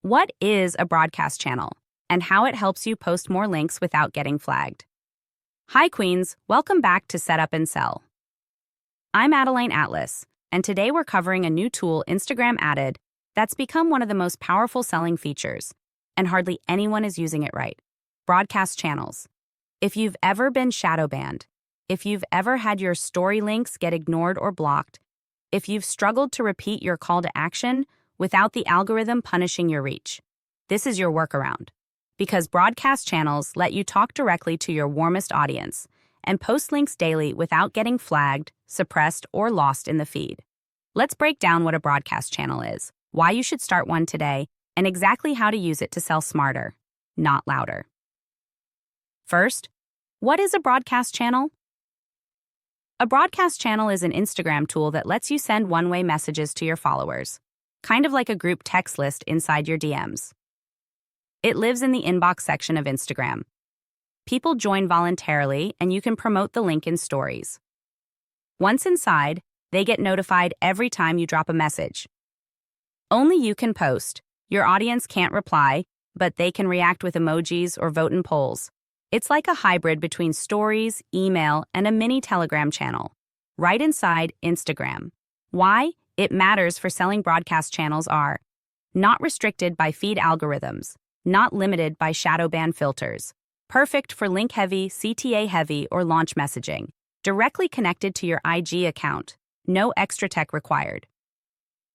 What is a broadcast channel and how it helps you post more links without getting flagged? Hi, Queens. Welcome back to Set Up and Sell. I'm ADELINE Atlas, and today we're covering a new tool Instagram added that's become one of the most powerful selling features, and hardly anyone is using it right. Broadcast channels. If you've ever been shadow banned, if you've ever had your story links get ignored or blocked, if you've struggled to repeat your call to action without the algorithm punishing your reach, this is your workaround. Because broadcast channels let you talk directly to your warmest audience and post links daily without getting flagged, suppressed, or lost in the feed. Let's break down what a broadcast channel is, why you should start one today, and exactly how to use it to sell smarter, not louder. First, what is a broadcast channel? A broadcast channel is an Instagram tool that lets you send one-way messages to your followers, kind of like a group text list inside your DMs. It lives in the inbox section of Instagram. People join voluntarily, and you can promote the link in stories. Once inside, they get notified every time you drop a message. Only you can post. Your audience can't reply, but they can react with emojis or vote in polls. It's like a hybrid between stories, email, and a mini Telegram channel, right inside Instagram. Why? It matters for selling broadcast channels are not restricted by feed algorithms, not limited by shadow ban filters, perfect for link-heavy, CTA-heavy, or launch messaging, directly connected to your IG account, no extra tech required.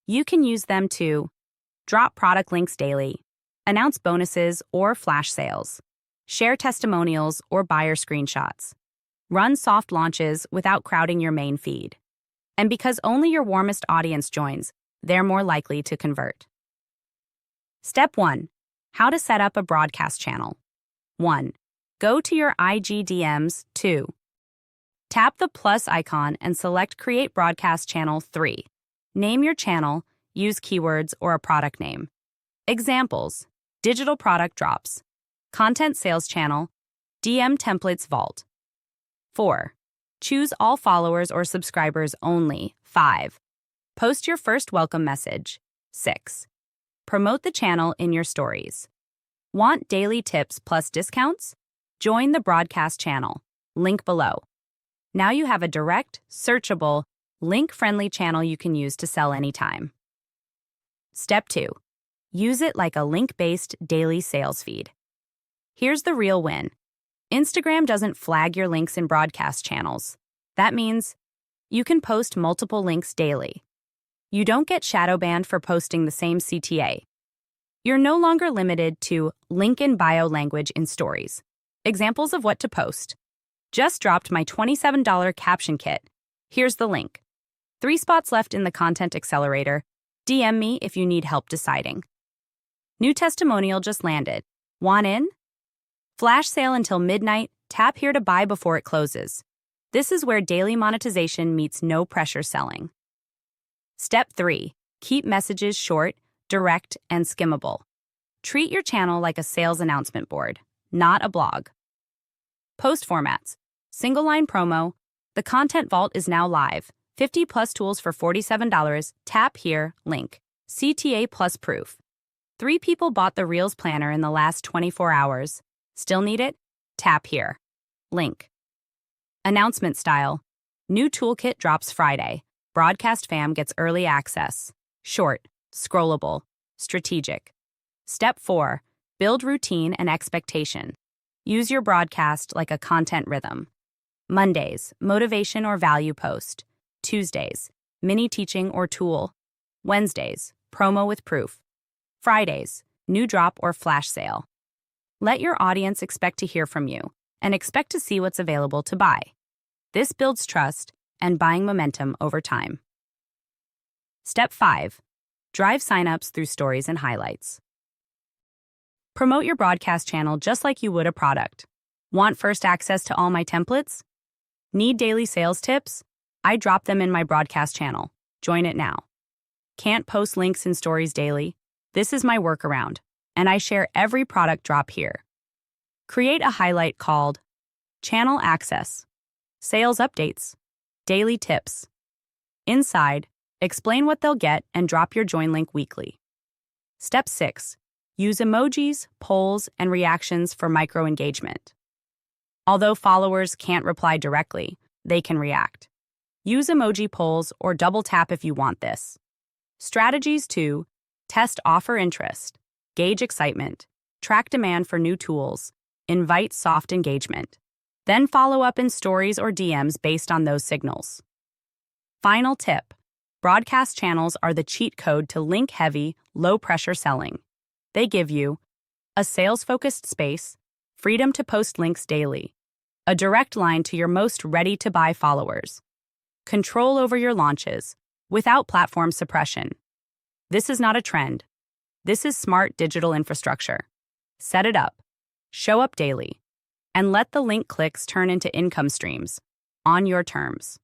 You can use them to drop product links daily, announce bonuses or flash sales, share testimonials or buyer screenshots, run soft launches without crowding your main feed. And because only your warmest audience joins, they're more likely to convert. Step 1. How to set up a broadcast channel. 1. Go to your IG DMs. 2. Tap the plus icon and select Create Broadcast Channel. 3. Name your channel, use keywords or a product name. Examples: digital product drops, content sales channel, DM templates vault. 4. Choose all followers or subscribers only. 5. Post your first welcome message. 6. Promote the channel in your stories. Want daily tips plus discounts? Join the broadcast channel. Link below. Now you have a direct, searchable, link-friendly channel you can use to sell anytime. Step 2. Use it like a link-based daily sales feed. Here's the real win. Instagram doesn't flag your links in broadcast channels. That means you can post multiple links daily. You don't get shadow banned for posting the same CTA. You're no longer limited to link in bio language in stories. Examples of what to post. Just dropped my $27 caption kit. Here's the link. 3 spots left in the content accelerator. DM me if you need help deciding. New testimonial just landed. Want in? Flash sale until midnight. Tap here to buy before it closes. This is where daily monetization meets no pressure selling. Step 3. Keep messages short, direct, and skimmable. Treat your channel like a sales announcement board, not a blog. Post formats. Single line promo. The content vault is now live. 50 plus tools for $47. Tap here, link. CTA plus proof. 3 people bought the Reels planner in the last 24 hours. Still need it? Tap here. Link. Announcement style. New toolkit drops Friday. Broadcast fam gets early access. Short, scrollable, strategic. Step 4. Build routine and expectation. Use your broadcast like a content rhythm. Mondays, motivation or value post. Tuesdays, mini teaching or tool. Wednesdays, promo with proof. Fridays, new drop or flash sale. Let your audience expect to hear from you and expect to see what's available to buy. This builds trust and buying momentum over time. Step 5. Drive signups through stories and highlights. Promote your broadcast channel just like you would a product. Want first access to all my templates? Need daily sales tips? I drop them in my broadcast channel. Join it now. Can't post links in stories daily? This is my workaround, and I share every product drop here. Create a highlight called Channel Access, Sales Updates, Daily Tips. Inside, explain what they'll get and drop your join link weekly. Step 6. Use emojis, polls, and reactions for micro-engagement. Although followers can't reply directly, they can react. Use emoji polls or double tap if you want this. Strategies 2. Test offer interest. Gauge excitement. Track demand for new tools. Invite soft engagement. Then follow up in stories or DMs based on those signals. Final tip. Broadcast channels are the cheat code to link-heavy, low-pressure selling. They give you a sales-focused space, freedom to post links daily, a direct line to your most ready-to-buy followers, control over your launches without platform suppression. This is not a trend. This is smart digital infrastructure. Set it up, show up daily, and let the link clicks turn into income streams on your terms.